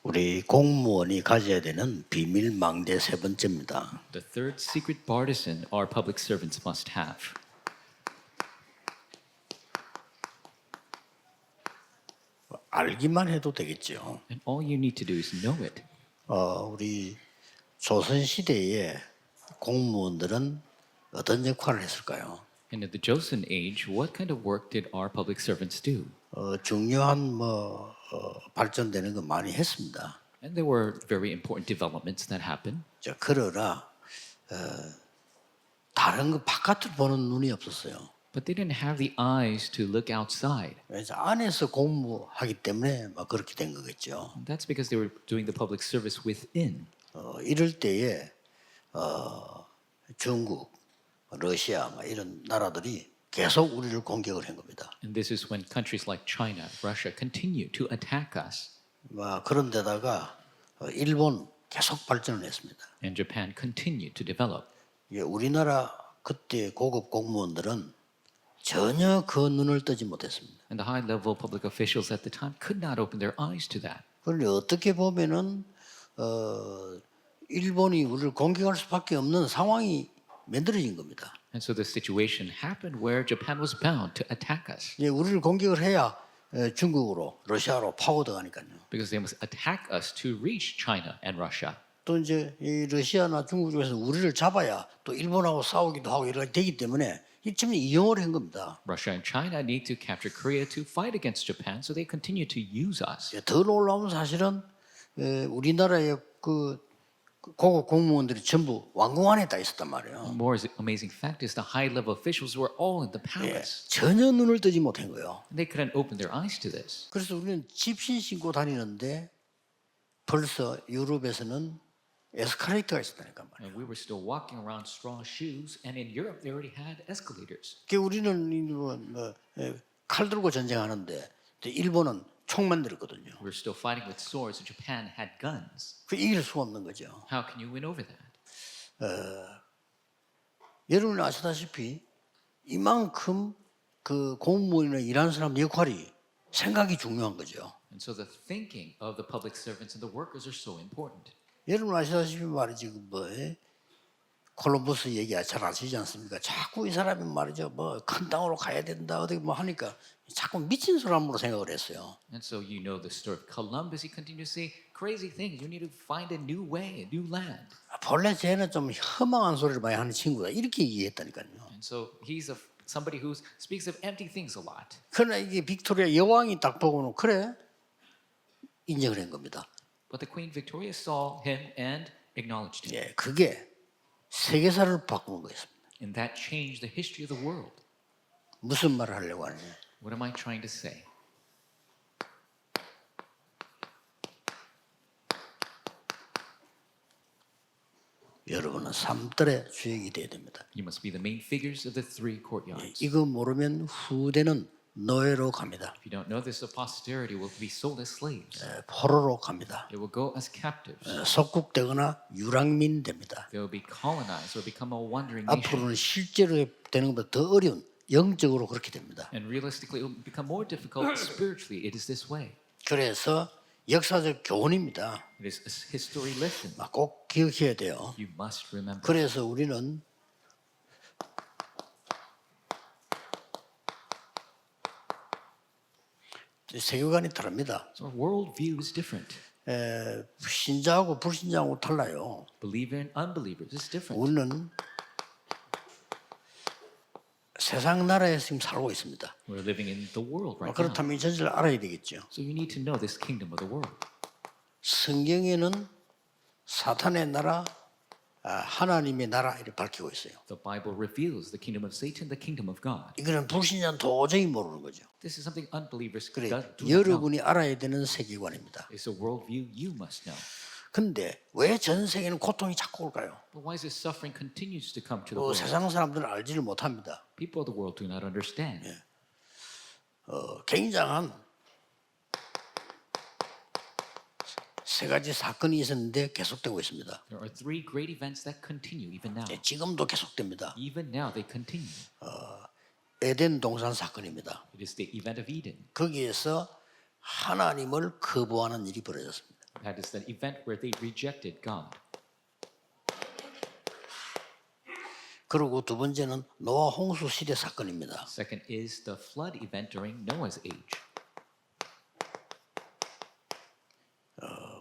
우리 공무원이 가져야 되는 비밀 망대 세 번째입니다. The third secret partisan our public servants must have. 알기만 해도 되겠죠. And all you need to do is know it. 우리 조선 시대에 공무원들은 어떤 역할을 했을까요? And in the Joseon age, what kind of work did our public servants do? 중요한 발전되는 거 많이 했습니다. And there were very important developments that happened. 그러나 다른 거 바깥을 보는 눈이 없었어요. But they didn't have the eyes to look outside. 그래서 안에서 공부하기 때문에 그렇게 된 거겠죠. And that's because they were doing the public service within. 이럴 때에 중국, 러시아 이런 나라들이 계속 우리를 공격을 한 겁니다. And this is when countries like China, Russia continue to attack us. 그런 데다가 일본 계속 발전을 했습니다. And Japan continued to develop. 우리나라 그때 고급 공무원들은 전혀 그 눈을 뜨지 못했습니다. And the high-level public officials at the time could not open their eyes to that. 그런데 어떻게 보면은 일본이 우리를 공격할 수밖에 없는 상황이 만들어진 겁니다. And so the situation happened where Japan was bound to attack us. 우리를 공격을 해야 중국으로, 러시아로 파고들어가니까요. Because they must attack us to reach China and Russia. 또 이제 이 러시아나 중국 쪽에서 우리를 잡아야 또 일본하고 싸우기도 하고 이렇게 되기 때문에 이쯤에 이용을 한 겁니다. Russia and China need to capture Korea to fight against Japan, so they continue to use us. 더 놀라운 사실은 우리나라의 그 고급 공무원들이 전부 왕궁 안에 다 있었단 말이에요. More amazing fact is the high-level officials were all in the palace. 전혀 눈을 뜨지 못한 거예요. And they couldn't open their eyes to this. 그래서 우리는 집신 신고 다니는데 벌써 유럽에서는 에스컬레이터가 있었다니까 말이에요. And we were still walking around straw shoes, and in Europe they already had escalators. 우리는 칼 들고 전쟁하는데 일본은 총만 들었거든요. We were still fighting with swords, and Japan had guns. 이길 수가 없는 거죠. How can you win over that? 여러분이 아시다시피 이만큼 그 공무원이나 일하는 사람 역할이 생각이 중요한 거죠. And so the thinking of the public servants and the workers are so important. 여러분 아시다시피 말이지 콜럼버스 얘기 잘 아시지 않습니까? 자꾸 이 사람이 말이죠 큰 땅으로 가야 된다 어디 하니까 자꾸 미친 사람으로 생각을 했어요. And so you know the story of Columbus. He continued to say crazy things. You need to find a new way, a new land. 본래 쟤는 좀 허망한 소리를 많이 하는 친구다 이렇게 이해했다니까요. And so he's somebody who speaks of empty things a lot. 그러나 이게 빅토리아 여왕이 딱 보고는 그래 인정을 한 겁니다. But the Queen Victoria saw him and acknowledged him. 그게 세계사를 바꾸는 거였습니다. And that changed the history of the world. 무슨 말을 하려고 하느냐? What am I trying to say? 여러분은 삼들의 주역이 돼야 됩니다. You must be the main figures of the three courtyards. 이거 모르면 후대는 노예로 갑니다. If you don't know this, the posterity will be sold as slaves. 포로로 갑니다. They will go as captives. 속국되거나 유랑민 됩니다. They will be colonized or become a wandering nation. 앞으로는 실제로 되는 것보다 더 어려운 영적으로 그렇게 됩니다. And realistically, it will become more difficult spiritually. It is this way. 그래서 역사적 교훈입니다. It is a history lesson. 꼭 기억해야 돼요. You must remember. 그래서 우리는 세계관이 다릅니다. So our worldview is different. 신자하고 불신자하고 달라요. Believer and unbelievers is different. 우리는 세상 나라에 지금 살고 있습니다. We're living in the world right now. 그렇다면 이 전체를 알아야 되겠죠. So you need to know this kingdom of the world. 성경에는 사탄의 나라, 하나님의 나라 이렇게 밝히고 있어요. The Bible reveals the kingdom of Satan, the kingdom of God. 이거는 불신자는 도저히 모르는 거죠. This is something unbelievers 그래, do not know. 여러분이 알아야 되는 세계관입니다. It's a worldview you must know. 근데 왜 전 세계는 고통이 자꾸 올까요? But why is this suffering continues to come to the world? 세상 사람들은 알지를 못합니다. People of the world do not understand. 굉장한 세 가지 사건이 있었는데 계속되고 있습니다. There are three great events that continue even now. 지금도 계속됩니다. Even now they continue. 에덴 동산 사건입니다. It is the event of Eden. 거기에서 하나님을 거부하는 일이 벌어졌습니다. That is the event where they rejected God. 그리고 두 번째는 노아 홍수 시대 사건입니다. Second is the flood event during Noah's age.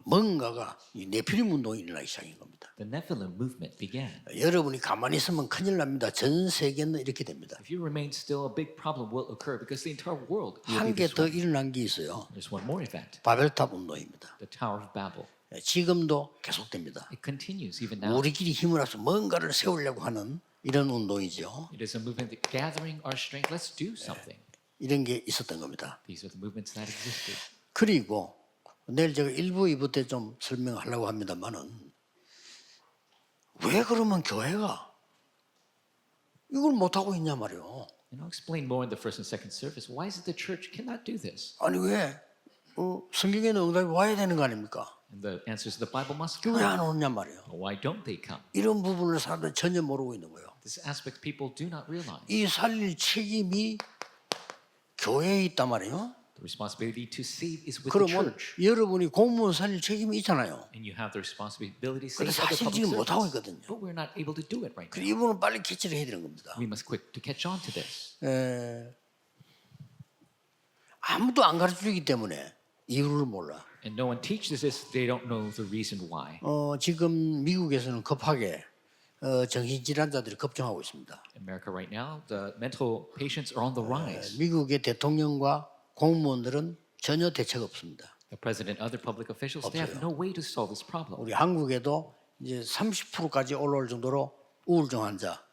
뭔가가 이 네피림 운동이 일어나기 시작인 겁니다. The Nephilim movement began. 여러분이 가만히 있으면 큰일 납니다. 전 세계는 이렇게 됩니다. If you remain still, a big problem will occur because the entire world will 한 be 개 더 destroyed. 일어난 게 있어요. There's one more event, 바벨탑 운동입니다. the Tower of Babel. 지금도 계속됩니다. It continues even now. 우리끼리 힘을 합쳐 뭔가를 세우려고 하는 이런 운동이죠. It is a movement that gathering our strength. Let's do something. 이런 게 있었던 겁니다. These are the movements that existed. 그리고 내일 제가 1부, 2부 때 좀 설명하려고 합니다만은 왜 그러면 교회가 이걸 못하고 있냐 말이에요. And I'll explain more in the first and second service. Why is it the church cannot do this? 아니 왜 성경에는 응답이 와야 되는 거 아닙니까? And the answers of the Bible must 왜 come. 안 오냐 말이에요. Why don't they come? 이런 부분을 사람들이 전혀 모르고 있는 거예요. This aspect people do not realize. 이 살릴 책임이 교회에 있단 말이에요. The responsibility to save is with the 그러면 church. 여러분이 공무원 살릴 책임이 있잖아요. And you have the responsibility to 근데 save other 사실 public 지금 못하고 servants. 있거든요. But we're not able to do it right 그래서 now. 이분은 빨리 캐치를 해야 되는 겁니다. We must quick to catch on to this. 아무도 안 가르쳐주기 때문에 이유를 몰라. And no one teaches this, they don't know the reason why. 지금 미국에서는 급하게 정신질환자들이 급증하고 있습니다. In America right now, the mental patients are on the rise. 미국의 대통령과 공무원들은 전혀 대책 없습니다. The president, other public officials, they have no way to solve this problem. 우리 한국에도 이제 30%까지 올라올 정도로 우울증 환자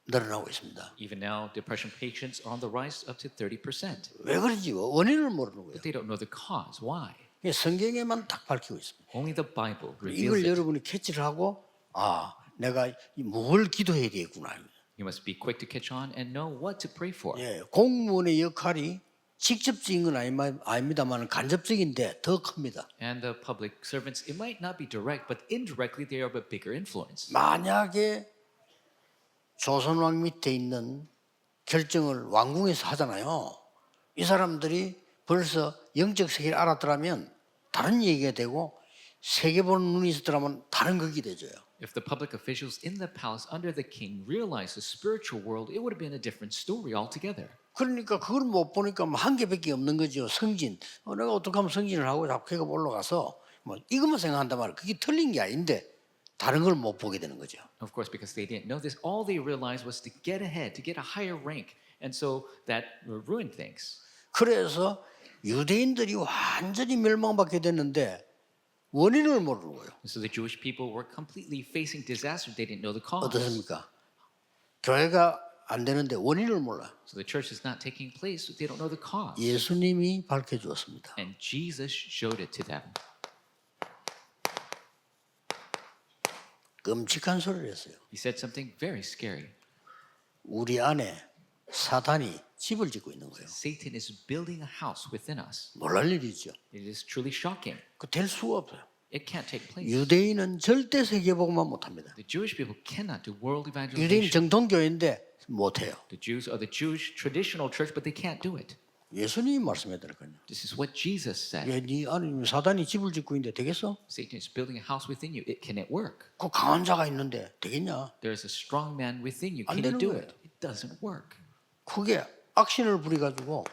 늘어나고 있습니다. Even now, depression patients are on the rise up to 30%. 왜 그런지 원인을 모르는 거예요. But they don't know the cause. Why? 이게 성경에만 딱 밝히고 있습니다. Only the Bible reveals 이걸 it. 여러분이 캐치를 하고 내가 뭘 기도해야 되겠구나. You must be quick to catch on and know what to pray for. 예, 공무원의 역할이 직접적인 건 아닙니다만 간접적인데 더 큽니다. And the public servants, it might not be direct, but indirectly they are of a bigger influence. 만약에 조선왕 밑에 있는 결정을 왕궁에서 하잖아요. 이 사람들이 벌써 영적 세계를 알았더라면 다른 얘기가 되고 세계 보는 눈이 있었더라면 다른 극이 되져요. If the public officials in the palace under the king realized the spiritual world, it would have been a different story altogether. 그러니까 그걸 못 보니까 한 개밖에 없는 거죠. 승진. 내가 어떻게 하면 승진을 하고 자꾸 계급 올라가서 이것만 생각한단 말이에요. 그게 틀린 게 아닌데 다른 걸 못 보게 되는 거죠. Of course, because they didn't know this, all they realized was to get ahead, to get a higher rank. And so that ruined things. 그래서 유대인들이 완전히 멸망받게 됐는데 원인을 모르는 거예요. So the Jewish people were completely facing disaster. They didn't know the cause. 어떻습니까? 교회가 안 되는데 원인을 몰라. So the church is not taking place. They don't know the cause. 예수님이 밝혀 주었습니다. And Jesus showed it to them. 끔찍한 소리를 했어요. He said something very scary. 우리 안에 사탄이 집을 짓고 있는 거예요. Satan is building a house within us. 놀랄 일이죠. It is truly shocking. 그 될 수가 없어요. It can't take place. 유대인은 절대 세계복음만 못합니다. The Jewish people cannot do world 유대인 evangelization. 정통교회인데 못해요. The Jews are the Jewish traditional church, but they can't do it. 예수님이 말씀했더니까요. This is what Jesus said. 네 안에 사단이 집을 짓고 있는데 되겠어? Satan is building a house within you. Can it work? 그 강한 자가 있는데 되겠냐? There is a strong man within you. 안 Can 되는 you do 거예요. it? It doesn't work. 그게 악신을 부려가지고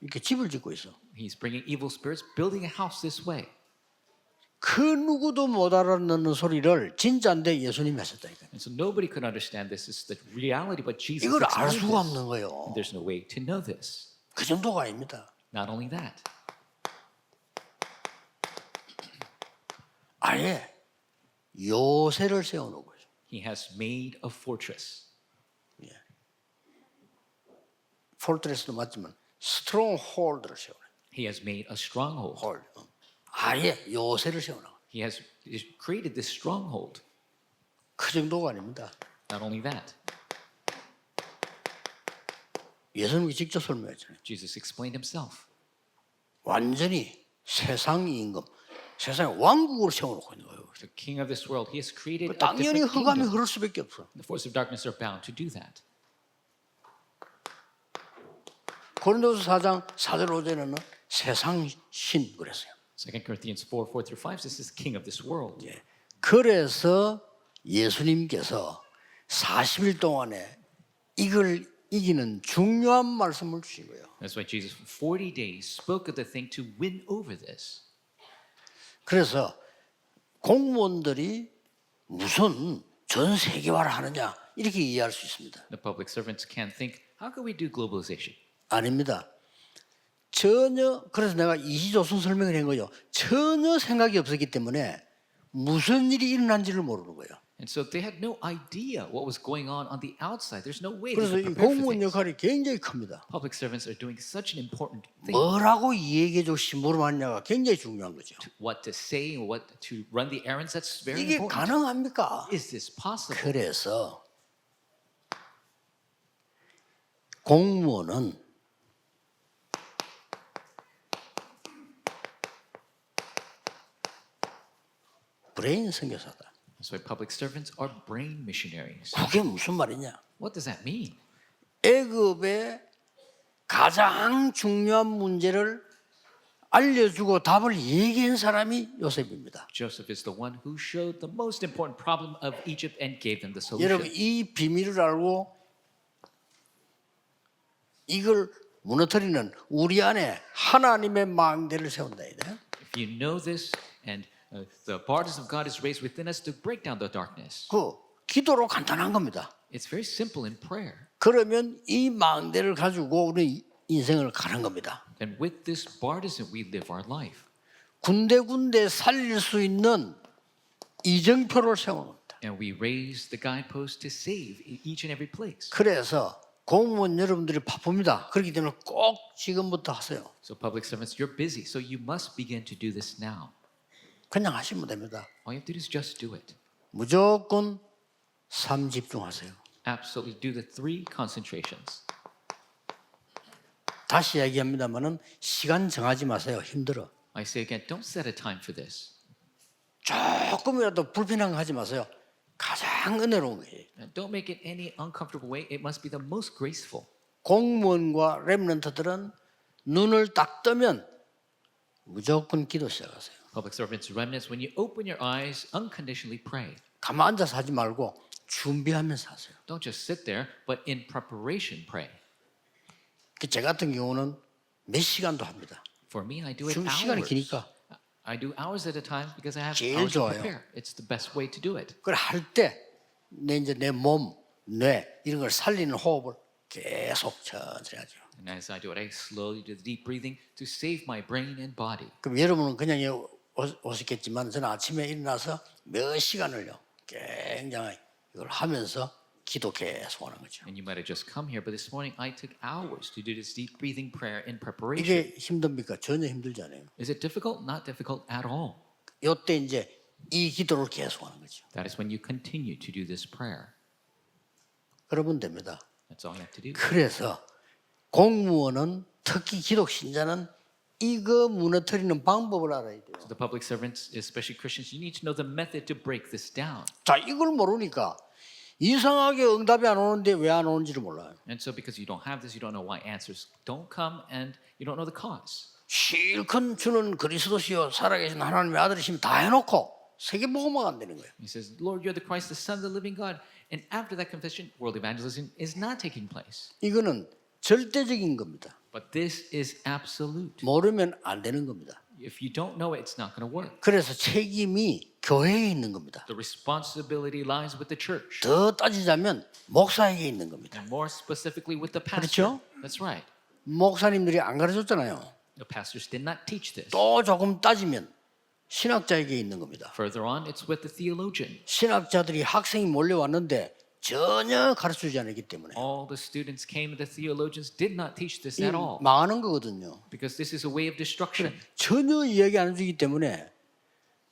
이렇게 집을 짓고 있어. He's bringing evil spirits, building a house this way. 그 누구도 못 알아듣는 소리를 진짜인데 예수님이 하셨다니까요. And so nobody could understand this. This is the reality, but Jesus 이걸 알 explained 수가 this. 없는 거예요. There's no way to know this. 그 정도가 아닙니다. Not only that, 아예 요새를 세워놓은 거죠. he has made a fortress. 폴트레스도 맞지만 스트롱홀드를 세워놔요. He has made a stronghold. 홀. 아예 요새를 세워놔요. He has created this stronghold. 그 정도가 아닙니다. Not only that, 예수님이 직접 설명했잖아요. Jesus explained himself. 완전히 세상 임금, 세상에 왕국을 세워놓고 있는 거예요. The king of this world, he has created a 당연히 different 흑암이 kingdom. 흐를 수밖에 없어. The forces of darkness are bound to do that. 고린도서 4장 4절 5절에는 세상 신 그랬어요. 2 Corinthians 4, 4 through 5 says, this is king of this world. 그래서 예수님께서 40일 동안에 이걸 이기는 중요한 말씀을 주신 거예요. That's why Jesus for 40 days spoke of the thing to win over this. 그래서 공무원들이 무슨 전 세계화를 하느냐 이렇게 이해할 수 있습니다. The public servants can think, how can we do globalization? 아닙니다. 전혀 그래서 내가 이시조선 설명을 한 거죠. 전혀 생각이 없었기 때문에 무슨 일이 일어난지를 모르는 거예요. And so they had no idea what was going on the outside. There's no way they 그래서 could 이 prepare for 공무원 things. 역할이 굉장히 큽니다. Public servants are doing such an important thing. 뭐라고 이야기해 줄 심부름하냐가 굉장히 중요한 거죠. What to say, what to run the errands, that's very 이게 important. 가능합니까? Is this possible? 그래서 공무원은 브레인 선교사다. That's why public servants are brain missionaries. 그게 무슨 말이냐? What does that mean? 애굽의 가장 중요한 문제를 알려주고 답을 얘기한 사람이 요셉입니다. Joseph is the one who showed the most important problem of Egypt and gave them the 여러분 solution. 이 비밀을 알고 이걸 무너뜨리는 우리 안에 하나님의 망대를 세운다. If you know this and the borders of God is raised within us to break down the darkness. 그 기도로 간단한 겁니다. It's very simple in prayer. 그러면 이 망대를 가지고 우리 인생을 가는 겁니다. And with this partisan we live our life. 군데군데 살릴 수 있는 이정표를 세우는 겁니다. And we raise the guidepost to save in each and every place. 그래서 공무원 여러분들이 바쁩니다. 그렇기 때문에 꼭 지금부터 하세요. So public servants, you're busy, so you must begin to do this now. 그냥 하시면 됩니다. All you have to do is just do it. 무조건 삶 집중하세요. Absolutely do the 3 concentrations. 다시 이야기합니다만은 시간 정하지 마세요. 힘들어. I say again, don't set a time for this. 조금이라도 불편한 거 하지 마세요. 가장 은혜로운 거예요. And don't make it any uncomfortable way. It must be the most graceful. 공무원과 렘넌트들은 눈을 딱 뜨면 무조건 기도 시작하세요. Public servants, remnants, when you open your eyes, unconditionally pray. 가만 앉아서 하지 말고 준비하면서 하세요. Don't just sit there, but in preparation pray. 제 같은 경우는 몇 시간도 합니다. For me, I do it 시간이 hours. 기니까. I do hours at a time because I have 제일 hours to 좋아요. prepare. It's the best way to do it. 그걸 할 때 내 몸, 뇌 이런 걸 살리는 호흡을 계속 천천히 하죠. And as I do it, I slowly do the deep breathing to save my brain and body. 그럼 여러분은 그냥 오셨겠지만 저는 아침에 일어나서 몇 시간을요 굉장히 이걸 하면서 기도 계속 하는 거죠. And you might have just come here, but this morning I took hours to do this deep breathing prayer in preparation. 이게 힘듭니까? 전혀 힘들지 않아요. Is it difficult? Not difficult at all. 이때 이제 이 기도를 계속 하는 거죠. That is when you continue to do this prayer. 그러면 됩니다. That's all you have to do. 그래서 공무원은 특히 기독 신자는 이거 무너뜨리는 방법을 알아야 돼요. So the public servants, especially Christians, you need to know the method to break this down. 자, 이걸 모르니까 이상하게 응답이 안 오는데 왜 안 오는지를 몰라요. And so because you don't have this, you don't know why answers don't come and you don't know the cause. 실컷 주는 그리스도시요 살아계신 하나님의 아들이시면 다 해놓고 세계복음화가 안 되는 거예요. He says, Lord, you're the Christ, the Son of the living God. And after that confession, world evangelism is not taking place. 이거는 절대적인 겁니다. But this is absolute. 모르면 안 되는 겁니다. If you don't know it, it's not going to work. 그래서 책임이 교회에 있는 겁니다. The responsibility lies with the church. 더 따지자면 목사에게 있는 겁니다. And more specifically with the pastor. 그렇죠? That's right. 목사님들이 안 가르쳤잖아요. The pastors did not teach this. 또 조금 따지면 신학자에게 있는 겁니다. Further on, it's with the theologian. 신학자들이 학생이 몰려왔는데 전혀 가르치지 않았기 때문에 All the students came, the theologians did not teach this 이 at all. 망하는 거거든요. Because this is a way of destruction. 전혀 이야기 안 해주기 때문에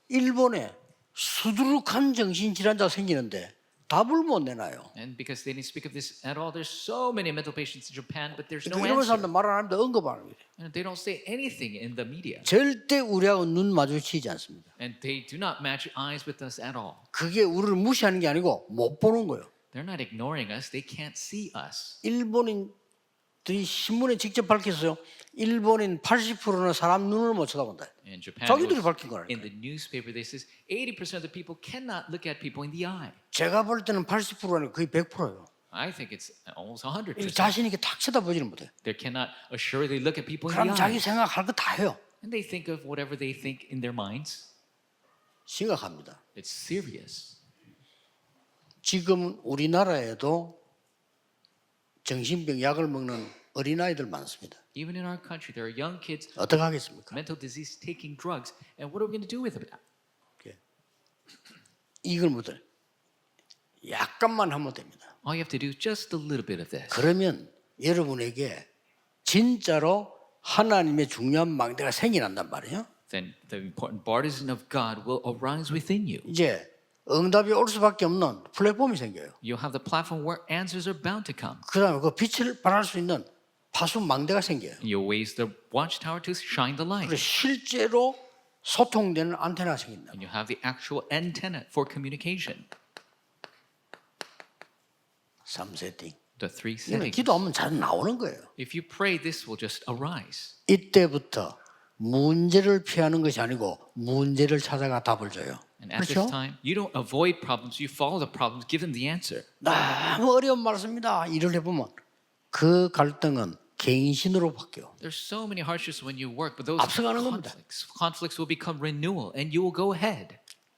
일본에 수두룩한 정신질환자가 생기는데 답을 못 내놔요. And because they didn't speak of this at all, there's so many mental patients in Japan, but there's no 일본 answer. 사람들 말 안 하는데 언급하는 거예요. And they don't say anything in the media. 절대 우리하고 눈 마주치지 않습니다. And they do not match eyes with us at all. 그게 우리를 무시하는 게 아니고 못 보는 거예요. They're not ignoring us, they can't see us. 일본인 미국들이 신문에 직접 밝혔어요. 일본인 80%는 사람 눈을 못 쳐다본다. In Japan, 자기들이 it was- 밝힌 거라니까. in the newspaper, they says 80% of the people cannot look at people in the eye. 제가 볼 때는 80%는 거의 100%예요. I think it's almost 100%. 자신 있게 탁 쳐다보지는 못해요. They cannot assuredly look at people in 그럼 the 자기 eye. 생각할 거 다 해요. And they think of whatever they think in their minds. 심각합니다. It's serious. 지금 우리나라에도 정신병 약을 먹는 어린아이들 많습니다. Even in our country, there are young kids, 어떻게 하겠습니까? mental disease, taking drugs. And what are we going to do with them? 이걸 못해. 약간만 하면 됩니다. All you have to do is just a little bit of this. 그러면 여러분에게 진짜로 하나님의 중요한 망대가 생겨난단 말이에요. Then the important partisan of God will arise within you. 이제 응답이 올 수밖에 없는 플랫폼이 생겨요. You'll have the platform where answers are bound to come. 그다음에 그 빛을 발할 수 있는 파수 망대가 생겨요. And you'll raise the watchtower to shine the light. 그래서 실제로 소통되는 안테나가 생긴다. And you have the actual antenna for communication. 3세팅. The three 이는 settings. 기도하면 잘 나오는 거예요. If you pray, this will just arise. 이때부터 문제를 피하는 것이 아니고 문제를 찾아가 답을 줘요. And at 그렇죠? this time, you don't avoid problems, you follow the problems, give them the answer. 너무 어려운 말씀입니다. 일을 해보면 그 갈등은 갱신으로 바뀌어. There's so many hardships when you work, but those 앞서가는 겁니다. conflicts will become renewal, and you will go ahead.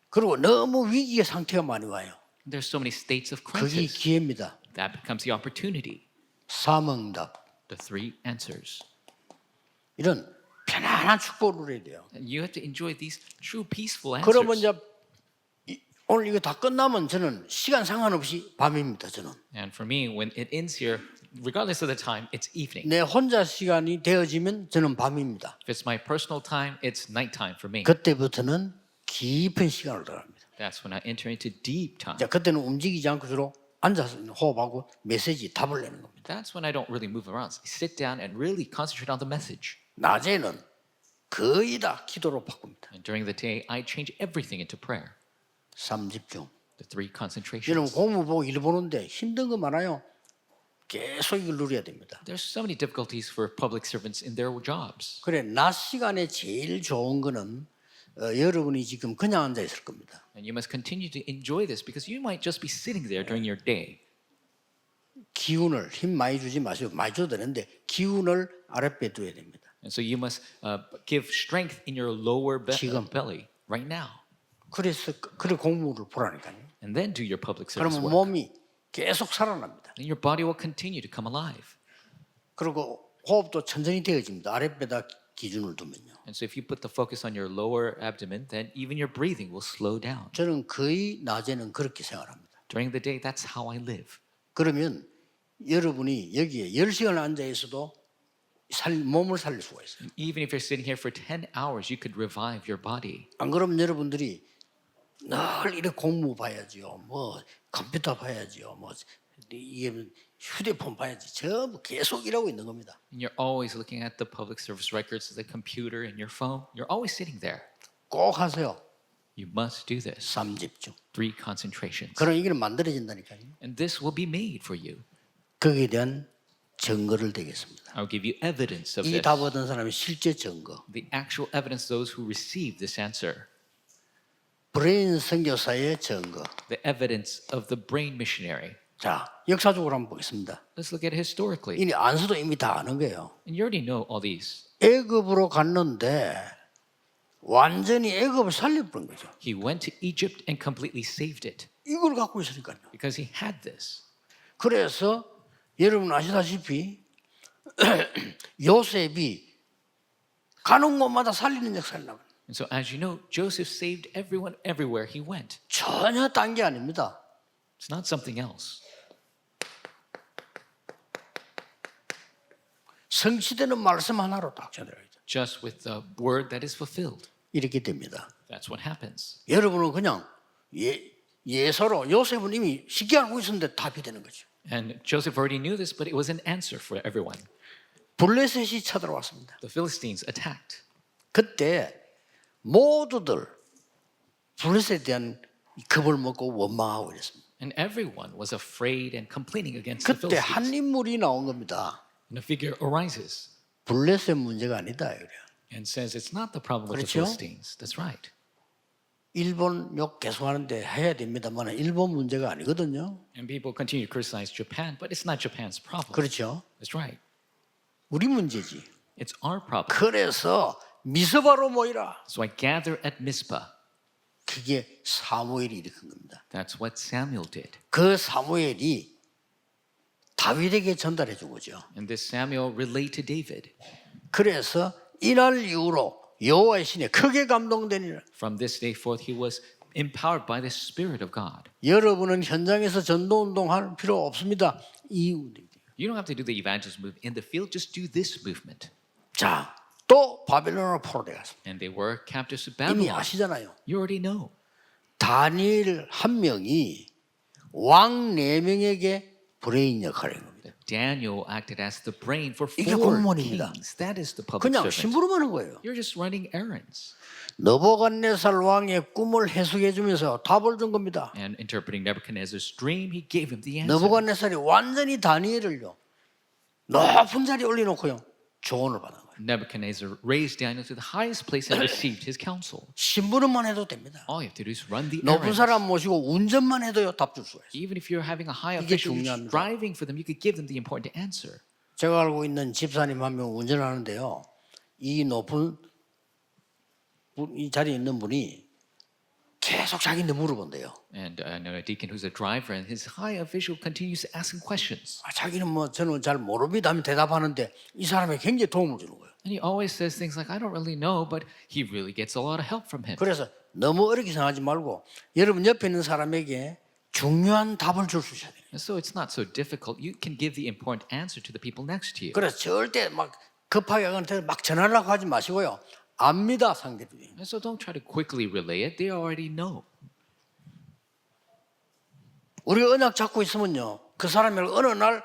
그리고 너무 위기의 상태가 많이 와요. There's so many states of 그게 crisis. 기회입니다. That becomes the opportunity. 삼응답. The three answers. 이런 편안한 축복을 해야 돼요. And you have to enjoy these true peaceful 그러면 answers. 이제 오늘 이거 다 끝나면 저는 시간 상관없이 밤입니다. 저는 And for me, when it ends here, regardless of the time, it's evening. 내 혼자 시간이 되어지면 저는 밤입니다. If it's my personal time, it's nighttime for me. 그때부터는 깊은 시간을 들어갑니다. That's when I enter into deep time. 자, 그때는 움직이지 않고 주로 앉아서 호흡하고 메시지 답을 내는 겁니다. That's when I don't really move around. I sit down and really concentrate on the message. 낮에는 거의 다 기도로 바꿉니다. And during the day, I change everything into prayer. 삼집중. The three 여러분 concentrations. 공부 보고 일 보는데 힘든 거 많아요. 계속 이걸 누려야 됩니다. There's so many difficulties for public servants in their jobs. 그래 낮 시간에 제일 좋은 거는 여러분이 지금 그냥 앉아 있을 겁니다. And you must continue to enjoy this because you might just be sitting there during your day. 기운을 힘 많이 주지 마시고 많이 줘도 되는데 기운을 아랫배에 둬야 됩니다. And so you must give strength in your lower 지금. belly right now. 그래서 그래 공부를 보라니까요. And then do your public service 그러면 work. 몸이 계속 살아납니다. And your body will continue to come alive. 그리고 호흡도 천천히 되어집니다. 아랫배다 기준을 두면요. And so if you put the focus on your lower abdomen, then even your breathing will slow down. 저는 거의 낮에는 그렇게 생활합니다. During the day, that's how I live. 그러면 여러분이 여기에 10시간 앉아 있어도 몸을 살릴 수가 있어요. Even if you're sitting here for 10 hours, you could revive your body. 안 그러면 여러분들이 늘 이렇게 공부 봐야지요. 뭐 컴퓨터 봐야지요. 뭐 이게 휴대폰 봐야지. 전부 계속 일하고 있는 겁니다. And you're always looking at the public service records, the computer, and your phone. You're always sitting there. 꼭 하세요. You must do this. 삼집중. Three concentrations. 그런 얘기는 만들어진다니까요. And this will be made for you. 거기에 대한 증거를 대겠습니다. I'll give you evidence of 이 this. 답 얻은 사람의 실제 증거. The actual evidence, those who receive this answer. 브레인 선교사의 증거. The evidence of the brain missionary. 자, 역사적으로 한번 보겠습니다. Let's look at it historically. 이 안수도 이미 다 아는 거예요. And you already know all these. 애굽으로 갔는데 완전히 애굽을 살려버린 거죠. He went to Egypt and completely saved it 이걸 갖고 있으니까요. because he had this. 그래서 여러분 아시다시피 요셉이 가는 곳마다 살리는 역사를 나와요. And so, as you know, Joseph saved everyone everywhere he went. 전혀 딴 게 아닙니다. It's not something else. 성취되는 말씀 하나로 딱 전해요. Just with the word that is fulfilled. 이렇게 됩니다. That's what happens. 여러분은 그냥 예서로 요셉은 이미 쉽게 알고 있었는데 답이 되는 거죠. And Joseph already knew this, but it was an answer for everyone. 블레셋이 쳐들어왔습니다. The Philistines attacked. 그때 모두들 블레셋에 대한 겁을 먹고 원망하고 이랬습니다. And everyone was afraid and complaining against the 그때 Philistines. 한 인물이 나온 겁니다. And a figure arises 블레셋 문제가 아니다. 그래요. and says it's not the problem of the 그렇죠? Philistines. That's right. 일본 욕 계속하는데 해야 됩니다만 일본 문제가 아니거든요. And people continue to criticize Japan, but it's not Japan's problem. 그렇죠? That's right. 우리 문제지. It's our problem. 그래서 미스바로 모이라. So I gather at Mizpah. 그게 사무엘이 일으킨 겁니다. That's what Samuel did. 그 사무엘이 다윗에게 전달해 준 거죠. And this Samuel relayed to David. 그래서 이날 이후로 여호와의 신에 크게 감동되니라. From this day forth, he was empowered by the Spirit of God. 여러분은 현장에서 전도 운동할 필요 없습니다. 이 You don't have to do the evangelism move in the field. Just do this movement. 자, 또 바벨론으로 포로돼 갔습니다. And they were captives of 이미 Babylon. 아시잖아요. You already know. 다니엘 한 명이 왕 네 명에게 브레인 역할을 한 겁니다. Daniel acted as the brain for 이게 4 공무원입니다. kings. That is the public 그냥 servant. 심부름 하는 거예요. You're just running errands 느부갓네살 왕의 꿈을 해석해 주면서 답을 준 겁니다. and interpreting Nebuchadnezzar's dream. He gave him the answer. 느부갓네살이 완전히 다니엘을요 높은 자리에 올려놓고요 조언을 받은 거예요. Nebuchadnezzar raised Daniel to the highest place and received his counsel. 심부름만 해도 됩니다. All you have to do is run the 높은 errands. 사람 모시고 운전만 해도요 답 줄 수가 있어요. Even if you're having a high 이게 official who's 중요합니다. driving for them, you could give them the important answer. 제가 알고 있는 집사님 한 명 운전하는데요. 이 높은 이 자리에 있는 분이 계속 자기한테 물어본대요. And I know a deacon who's a driver, and his high official continues to ask him questions. 자기는 뭐 저는 잘 모릅니다 하면 대답하는데 이 사람이 굉장히 도움을 주는 거예요. And he always says things like, I don't really know, but he really gets a lot of help from him. 그래서 너무 어렵게 생각하지 말고 여러분 옆에 있는 사람에게 중요한 답을 줄 수 있어야 돼요. And so it's not so difficult. You can give the important answer to the people next to you. 그래서 절대 막 급하게 그한테 막 전하려고 하지 마시고요. 압니다 상대들이. And so don't try to quickly relay it. They already know. 우리가 언약 잡고 있으면요. 그 사람을 어느 날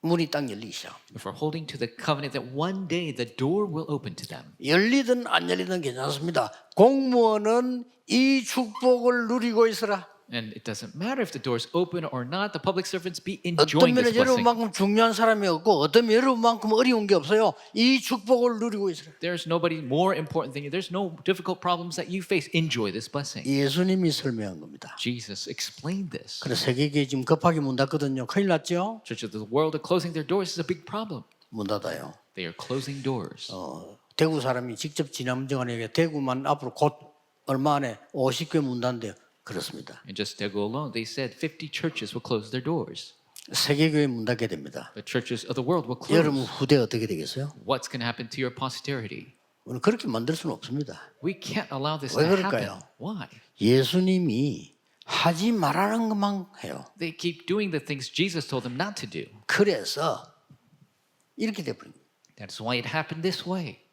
문이 딱 열리기 시작합니다. If we're holding to the covenant that one day the door will open to them. 열리든 안 열리든 괜찮습니다. 공무원은 이 축복을 누리고 있으라. And it doesn't matter if the door is open or not. The public servants be 어떤 enjoying this 면에 blessing. 여러분만큼 중요한 사람이 없고 어떤 면에 여러분만큼 어려운 게 없어요. 이 축복을 누리고 있으라. There's nobody more important than you. There's no difficult problems that you face. Enjoy this blessing. 예수님이 설명한 겁니다. Jesus explained this. 그래서 세계교회 지금 급하게 문 닫거든요. 큰일 났죠? Churches of the world are closing their doors. This is a big problem. 문 닫아요. They are closing doors. 대구 사람이 직접 지남정한에게 대구만 앞으로 곧 얼마 안에 50개 문 닫는데요. 그렇습니다. And just Daegu alone, they said 50 churches will close their doors. 세계교회 문 닫게 됩니다. The churches of the world will 여러분 close. 후대 어떻게 되겠어요? What's going to happen to your posterity? 우리는 그렇게 만들 수는 없습니다. We can't allow this 왜 to happen. 그럴까요? Why? 예수님이 하지 말라는 것만 해요. They keep doing the things Jesus told them not to do. 그래서 이렇게 돼버린 거예요. That's why it happened this way.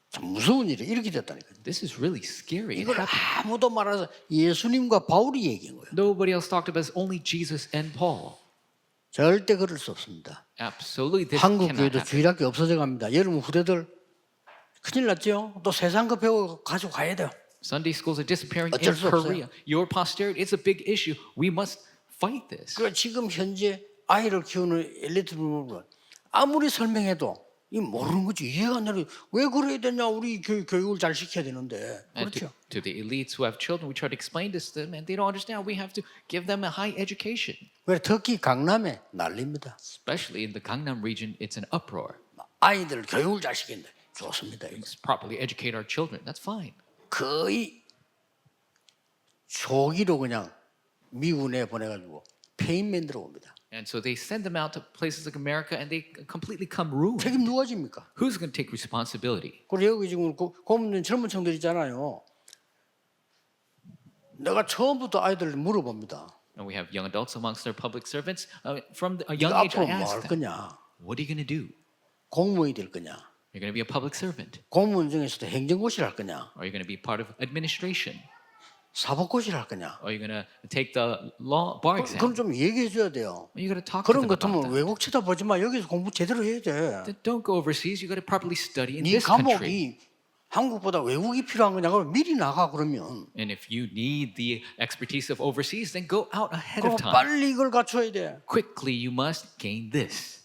참 무서운 일이 이렇게 됐다니까요. This is really scary. It 이걸 happened. 아무도 말해서 예수님과 바울이 얘기한 거예요. Nobody else talked about it, only Jesus and Paul. 절대 그럴 수 없습니다. Absolutely, this 한국 cannot 교회도 happen. 주일학교 없어져 갑니다. 여러분 후대들 큰일 났죠? 또 세상 거 배우고 가지고 가야 돼요. Sunday schools are disappearing 어쩔 in 수 없어요. Korea. Your posterity, it's a big issue. We must fight this. 그 지금 현재 아이를 키우는 엘리트 부모는 아무리 설명해도 이 모르는 거지 이해가 안 되는 왜 그래야 되냐 우리 교육을 잘 시켜야 되는데 And 그렇죠. to the elites who have children, we try to explain this to them, and they don't understand. We have to give them a high education. 왜 특히 강남에 난립니다. Especially in the Gangnam region, it's an uproar. 아이들 교육을 잘 시킨다. 좋습니다. 이거. Let's properly educate our children. That's fine. 거의 조기로 그냥 미국 내 보내가지고 폐인 만들어 옵니다. And so they send them out to places like America, and they completely come ruined. 책임 누가 집니까? Who's going to take responsibility? 그리고 여기 지금 고문된 젊은 청들 있잖아요. 내가 처음부터 아이들 물어봅니다. And we have young adults amongst our public servants. From a young 네가 age, I 앞으로 뭐 ask 할 them, 거냐? what are you going to do? 공무원이 될 거냐? You're going to be a public servant. 공무원 중에서도 행정고시를 할 거냐? Or you're going to be part of administration. 사법고시를 할 거냐? Or you're going to take the law bar exam. 그럼 좀 얘기해 줘야 돼요. You got to talk to 그런 them 것 about 같으면 that. 외국 쳐다보지 마. 여기서 공부 제대로 해야 돼. Then don't go overseas. You got to properly study in 네 this country. 과목이 한국보다 외국이 필요한 거냐? 그럼 미리 나가 그러면. And if you need the expertise of overseas, then go out ahead 그럼 of time. 빨리 이걸 갖춰야 돼. Quickly, you must gain this.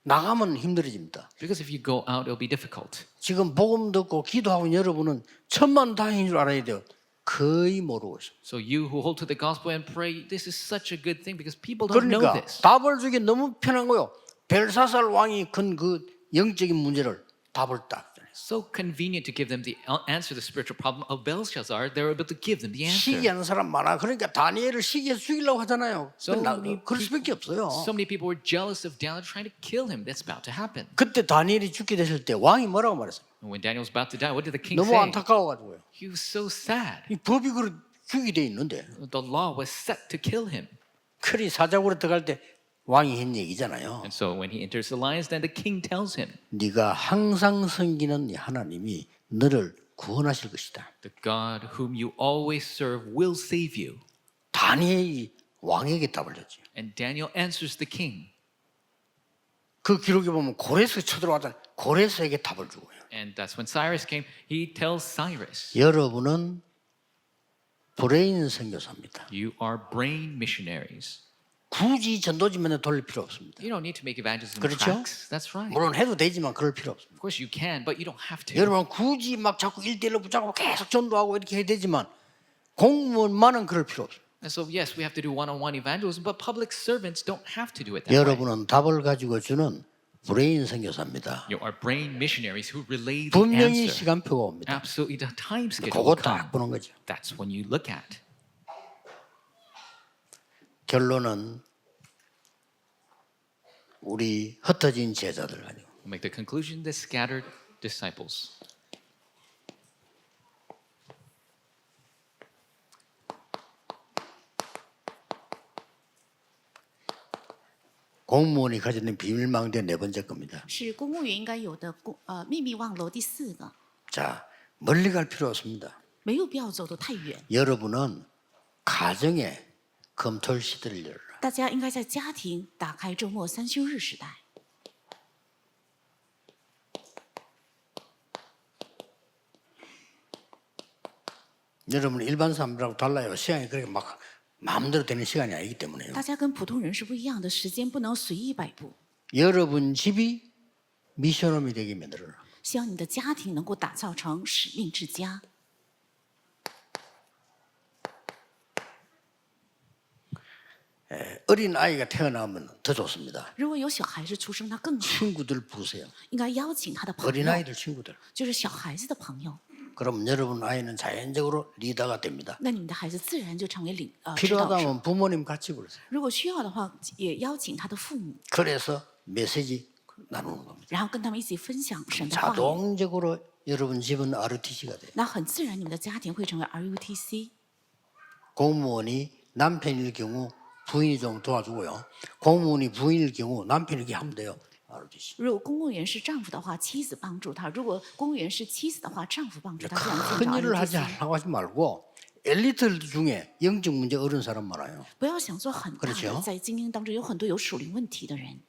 나가면 힘들어집니다. Because if you go out, it'll be difficult. 지금 복음 듣고 기도하고 있는 여러분은 천만다행인 줄 알아야 돼요. 거의 모르고 있어요. So you who hold to the gospel and pray, this is such a good thing because people don't know 그러니까 this. 답을 주기 너무 편한 거요. 벨사살 왕이 건 그 영적인 문제를 답을 딱 전해요. So convenient to give them the answer to the spiritual problem of Belshazzar. They're able to give them the answer. 시기하는 사람 많아. 그러니까 다니엘을 시기해서 죽이려고 하잖아요. 그럴 수밖에 없어요. So many people were jealous of Daniel, trying to kill him. That's about to happen. 그때 다니엘이 죽게 됐을 때 왕이 뭐라고 말했어요? And when Daniel was about to die, what did the king 너무 say? 안타까워가지고요. He was so sad. 이 법이 그렇게 죽이게 돼 있는데 The law was set to kill him. 그리 사자굴에 들어갈 때 왕이 한 얘기잖아요. And so when he enters the lion's den, the king tells him, 네가 항상 섬기는 네 하나님이 너를 구원하실 것이다. the God whom you always serve will save you. 다니엘이 왕에게 답을 줬죠. And Daniel answers the king. 그 기록에 보면 고레스 쳐들어왔다. 고레스에게 답을 주고요. And that's when Cyrus came. He tells Cyrus, 여러분은 브레인 선교사입니다. you are brain missionaries. 굳이 전도지면에 돌릴 필요 없습니다. You don't need to make evangelism 그렇죠? tracks. That's right. 물론 해도 되지만 그럴 필요 없습니다. Of course you can, but you don't have to. 여러분 굳이 막 자꾸 1대1로 붙잡고 계속 전도하고 이렇게 해야 되지만 공무원만은 그럴 필요 없어요. And so yes, we have to do one-on-one evangelism, but public servants don't have to do it that way. 여러분은 답을 가지고 주는 브레인 선교사입니다. You are brain missionaries who relay the 분명히 answer. 시간표가 옵니다. Absolutely, the time schedule 그거 will come. 딱 보는 거죠. That's when you look at. 결론은 우리 흩어진 제자들 가지고 We'll make the conclusion: the scattered disciples. 공무원이 가지는 비밀망대 네 번째 겁니다. 是公务员应该有的秘密望楼第四个， 자, 멀리 갈 필요 없습니다. 没有必要走得太远。 여러분은 가정에 검토할 시대를 열어라. 大家应该在家庭打开周末三休日时代。 여러분 일반 사람들하고 달라요. 시간이 그렇게 막 마음대로 되는 시간이 아니기 때문에요. 大家跟普通人是不一样的，时间不能随意摆布。 여러분 집이 미션홈이 되게 만들어라. 希望你的家庭能够打造成使命之家。 어린 아이가 태어나면 더 좋습니다. 如果有小孩子出生，那更好， 친구들 부르세요. 应该邀请他的朋 어린 友， 아이들 친구들. 就是小孩子的朋友。 그럼 여러분 아이는 자연적으로 리더가 됩니다. 那你们的孩子自然就成为指导者。 필요하다면 부모님 같이 부르세요. 如果需要的话，也邀请他的父母， 그래서 메시지 나누는 겁니다. 然后跟他们一起分享神的话语。 자동적으로 여러분 집은 RTC가 돼요. 那很自然，你们的家庭会成为 RUTC。 공무원이 남편일 경우 부인이 좀 도와주고요. 공무원이 부인일 경우 남편이 이렇게 하면 돼요. RTC. 如果公务员是丈夫的话，妻子帮助他；如果公务员是妻子的话，丈夫帮助他。这样建 큰 造 일을 하지 RUTC。 않라고 하지 말고 엘리트 중에 영적 문제 어려운 사람 많아요. 不要想做很大 그렇죠 的，在精英当中有很多有属灵问题的人。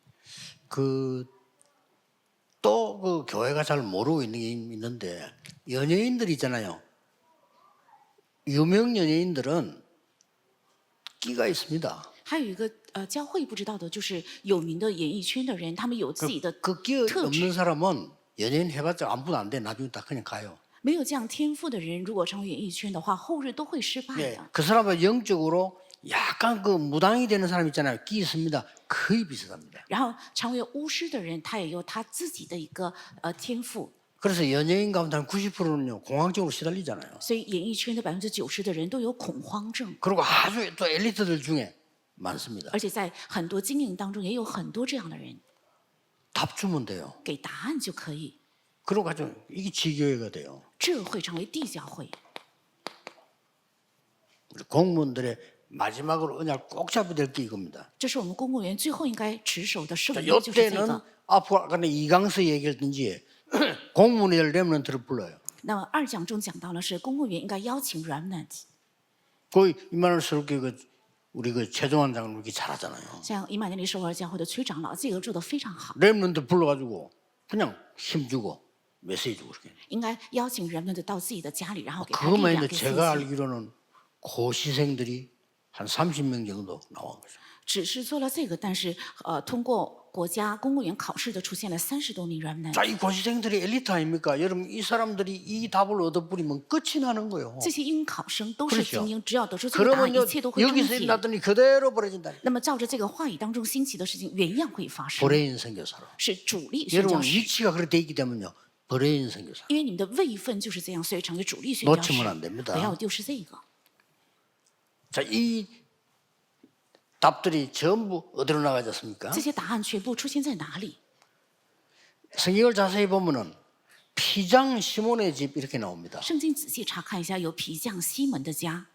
또 그 교회가 잘 모르고 있는 게 있는데 연예인들 있잖아요. 유명 연예인들은 끼가 있습니다. 还有一个教会不知道的，就是有名的演艺圈的人，他们有自己的 그 끼特 없는 质。 사람은 연예인 해봤자 아무도 안 돼. 나중에 다 그냥 가요. 没有这样天赋的人，如果成为演艺圈的话，后日都会失败 네, 的。 그 사람은 영적으로 약간 그 무당이 되는 사람 있잖아요. 끼 있습니다. 거의 비슷합니다. 然后成为巫师的人，他也有他自己的一个天赋。 그래서 연예인 가운데 한 90%는요 공황적으로 시달리잖아요. 所以演艺圈的90%的人都有恐慌症， 그리고 아주 또 엘리트들 중에 많습니다. 而且在很多经营当中也有很多这样的人， 답 주면 돼요. 给答案就可以， 그러고 가지고 이게 지교회가 돼요. 这会成为地教会。 우리 공무원들의 마지막으로 언약 꼭 잡아야 될 게 이겁니다. 这是我们公务员最后应该持守的圣 자, 约，就是这 이때는 个。 앞으로 아까 이강서 얘기했든지 공무원의 렘넌트를 불러요. 那么二讲中讲到了是公务员应该邀请 remnant， 거의 이만할스럽게 우리 최종환 장로 이렇게 잘하잖아요. 像以马内利首尔教会的崔长老，这个做得非常好， 렘넌트 불러가지고 그냥 힘주고 메시지 주고 그렇게. 应该邀请 remnant到自己的家里，然后给他力 그것만 量 해도 给 제가 信心。 알기로는 고시생들이 한 30명 정도 나온 거죠. 只是做了这个，但是通过国家公务员考试的出现了30多名人们， 자, 이 고시생들이 엘리트 아닙니까? 여러분 이 사람들이 이 답을 얻어버리면 끝이 나는 거예요. 这些英语考生都是 그렇죠 精英，只要得出这个答案， 그러면요 一切都会终 여기서 结。 일어났더니 그대로 벌어진다. 那么照着这个话语当中兴起的事情，原样会发生， 브레인 선교사로. 是主力宣 여러분 教士。 위치가 그렇게 돼 있기 때문에요. 브레인 선교사. 因为你们的位分就是这样，所以成为主力宣教士 놓치면 안 됩니다 。不要丢失这个。 자, 이 답들이 전부 어디로 나가지 않습니까? 这些答案全部出现在哪里？ 성경을 자세히 보면은 피장 시몬의 집 이렇게 나옵니다. 圣经仔细查看一下，有皮匠西门的家。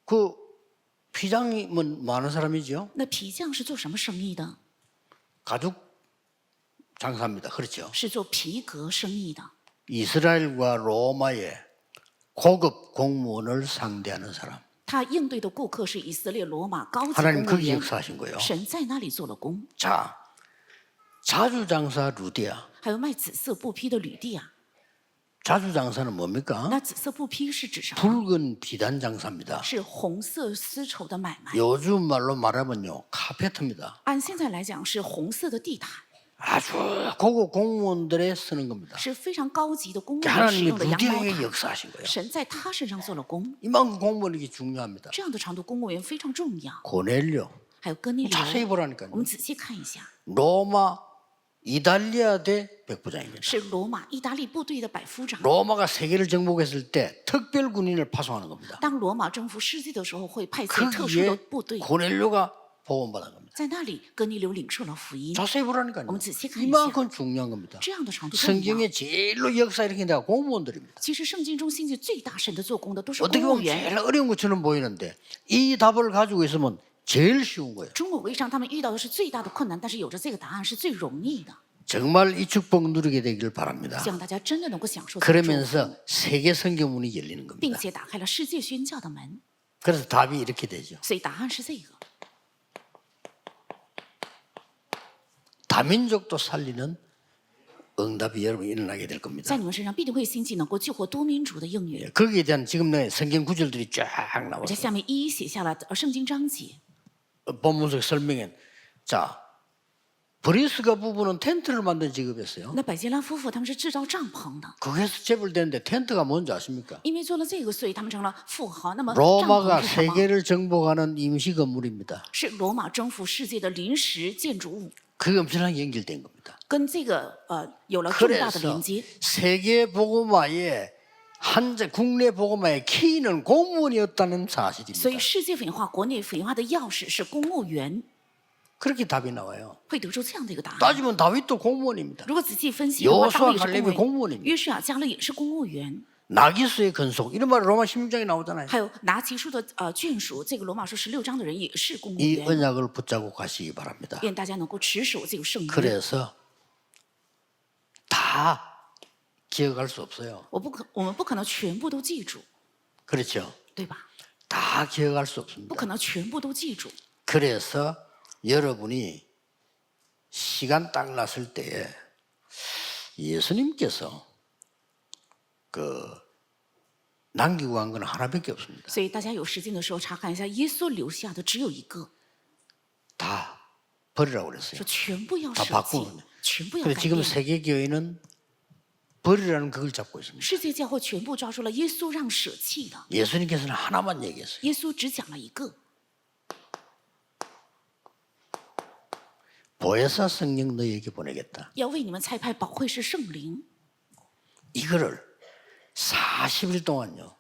그 피장이면 많은 사람이죠. 那皮匠是做什么生意的？ 가죽 장사입니다. 그렇죠. 是做皮革生意的。 이스라엘과 로마의 고급 공무원을 상대하는 사람. 他应对的顾客是以色列、罗马高级 하나님 公务 거기 员。 역사하신 거예요. 神在那里做了工。 자, 자주장사 루디아. 还有卖紫色布匹的吕地亚。 자주장사는 뭡니까? 那紫色布匹是指什么？ 붉은 비단 장사입니다. 是红色丝绸的买卖。 요즘 말로 말하면요, 카페트입니다. 按现在来讲是红色的地毯， 아주 고급 공무원들에 쓰는 겁니다. 是非常高级的公务员使 하나님이 用的羊毛 루디아에게 毯。 역사하신 거예요. 神在他身上做了工， 이만큼 공무원이 중요합니다. 这样的长度公务员非常重要。 고넬료. 还有哥尼 자세히 流， 보라니까요. 我们仔细看一下， 로마 이탈리아 대 백부장입니다. 是罗马意大利部队的百夫长。 로마가 세계를 정복했을 때 특별 군인을 파송하는 겁니다. 当罗马征服世界的时候，会派遣特殊的 거기에 部队， 고넬료가 보험받은 겁니다. 在那里哥尼流领受了福音。 자세히 보라니까요. 어머,仔细看一下。 이만큼 중요한 겁니다. 这样的长度重要。 성경의 제일로 역사 일으킨 데가 공무원들입니다. 其实圣经中兴起最大神的做工的都是 어떻게 公务 보면 员。 제일 어려운 것처럼 보이는데 이 답을 가지고 있으면 제일 쉬운 거예요. 中国为上他们遇到的是最大的困难，但是有着这个答案是最容易的。 정말 이 축복 누리게 되기를 바랍니다. 希望大家真的能够享受这个祝福， 그러면서 세계 성경문이 열리는 并 겁니다. 且打开了世界宣教的门。 그래서 답이 이렇게 되죠. 所以答案是这个。 다민족도 살리는 응답이 여러분 일어나게 될 在 겁니다. 你们身上必定会兴起能够救活多民族的应允。 거기에 대한 지금 내 성경 구절들이 쫙 我在 나와서 下面一一写下了圣经章节。 본문 속 설명엔 자 브리스가 부부는 텐트를 만든 직업이었어요. 那百基拉夫妇他们是制造帐篷的， 거기에서 재벌되는데 텐트가 뭔지 아십니까? 因为做了这个，所以他们成了富豪。那么帐 로마가 篷是什么？ 세계를 정복하는 임시 건물입니다. 是罗马征服世界的临时建筑物， 그게 엄청나게 연결된 겁니다. 跟这个有了重大的 그래서 连接。 세계 복음화의 국내 복음화의 키는 공무원이었다는 所以 사실입니다. 世界福音化、国内福音化的钥匙是公务员， 그렇게 답이 나와요. 会得出这样的一个答案。 따지면 다윗도 공무원입니다. 如果仔细分析的话， 여호수아 大卫也是 갈렙이 公务 공무원입니다 员，约书亚、加勒也是公务员， 나기수의 건속 이런 말 로마 16장에 나오잖아요. 还有拿其书的眷属，这个罗马书16章的人也是公务 이 员。 언약을 붙잡고 가시기 바랍니다. 愿大家能够持守这个圣约。 그래서 다 기억할 수 없어요. 我们不可能全部都记住， 그렇죠? 对吧？ 다 기억할 수 不 없습니다. 可能全部都记住。 그래서 여러분이 시간 딱 났을 때에 예수님께서 남기고 간 건 하나밖에 없습니다. 所以大家有时间的时候查看一下，耶稣留下的只有一个， 다 버리라고 그랬어요. 说全部要 다 舍弃 바꾸는 ，全部要 그래서 改 지금 变。 세계 교회는 버리라는 그걸 잡고 있습니다. 世界教会全部抓住了耶稣让舍弃的， 예수님께서는 하나만 얘기했어요. 耶稣只讲了一个。 보혜사 성령 너희에게 보내겠다. 要为你们差派保惠师圣灵， 이거를 40일 동안요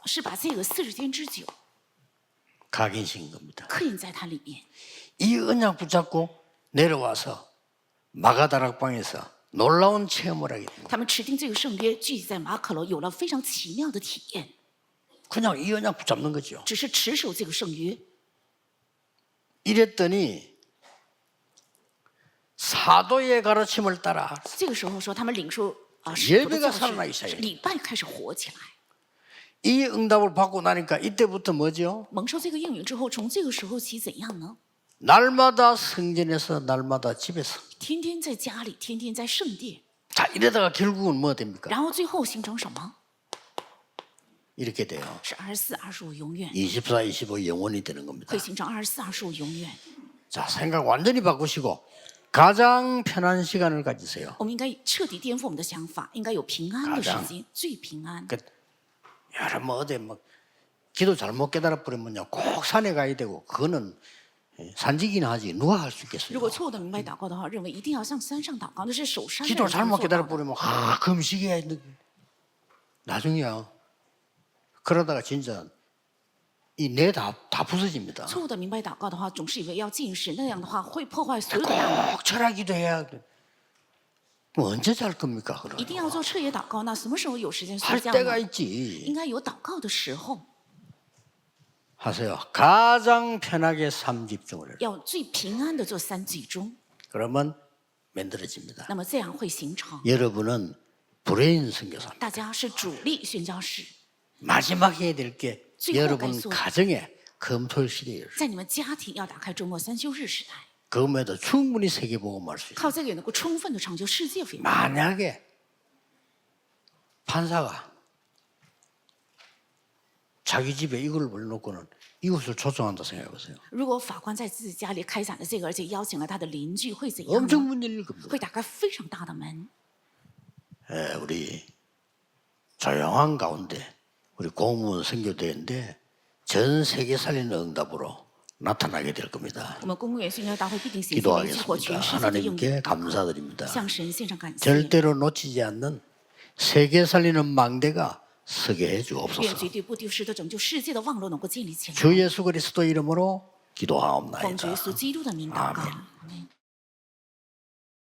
是把这个40天之久 각인시킨 겁니다. 刻印在它里面。 이 언약 붙잡고 내려와서 마가다락방에서 놀라운 체험을 하게 됩니다. 他们持定这个圣约，聚集在马可楼，有了非常奇妙的体验。 그냥 이 언약 붙잡는 거죠. 只是持守这个圣约， 이랬더니 사도의 가르침을 따라 这个时候说他们领受使徒的 예배가 教 살아나기 训， 시작해요. 礼拜开始活起来。 이 응답을 받고 나니까 이때부터 뭐죠? 蒙受这个应允之后，从这个时候起怎样呢？ 날마다 성전에서 날마다 집에서 天天在家里，天天在圣殿， 자 이러다가 결국은 뭐 됩니까? 然后最后形成什么？ 이렇게 돼요. 是24、25永远， 24, 25 영원히 되는 겁니다. 会形成24、25永远。 자, 생각 완전히 바꾸시고 가장 편한 시간을 가지세요. 我们应该彻底颠覆我们的想法，应该有平安的时间，最平安。 그 여러 뭐 어디 뭐 기도 잘못 깨달아 버리면요 꼭 산에 가야 되고 그거는 산지기는 하지 누가 할 수 如 있겠어요? 果错误的明白祷告的话，认为一定要上山上祷告，那是守山的 기도 人才能 잘못 做 깨달아 到的。 버리면 금식해야 했는데 나중에요. 그러다가 진짜 이 뇌 다 부서집니다. 错误的明白祷告的话，总是以为要进食，那样的话会破坏所有的大脑。 꼭 철학기도 해야 돼. 뭐 언제 잘 겁니까? 一定 그럼 要做彻夜祷告，那什么时候有时间睡 할 觉 때가 呢？ 있지. 应该有祷告的时候， 하세요. 가장 편하게 삶 집중을 해요. 要最平安的做三集中， 그러면 만들어집니다. 那么这样会形成。 여러분은 브레인 선교사입니다. 大家是主力宣教士， 마지막 해야 될 게 最后 여러분 该做的 가정에 금토일 시대예요. 在你们家庭要打开周末三休日时代， 그음에도 충분히 세계복음할 수 있어요. 靠这个也能够充分的成就世界福音。 만약에 판사가 자기 집에 이걸 올려놓고는 이웃을 초청한다 생각해 보세요. 如果法官在自己家里开展了这个，而且邀请了他的邻居，会怎样 엄청 呢？ 문 열릴 겁니다. 会打开非常大的门。 우리 조용한 가운데 우리 공무원 선교대회인데 전 세계 살리는 응답으로 나타나게 될 겁니다. 我们公务员宣教大会必定显现为激活 기도하겠습니다. 全世界的用 하나님께 语， 감사드립니다. 向神献上感谢。 절대로 놓치지 않는 세계 살리는 망대가 서게 愿 해주옵소서. 绝对不丢失的拯救世界的网络能够建立起来。 주 예수 그리스도 이름으로 奉主耶 기도하옵나이다. 稣基督的名祷告。 아멘. 阿门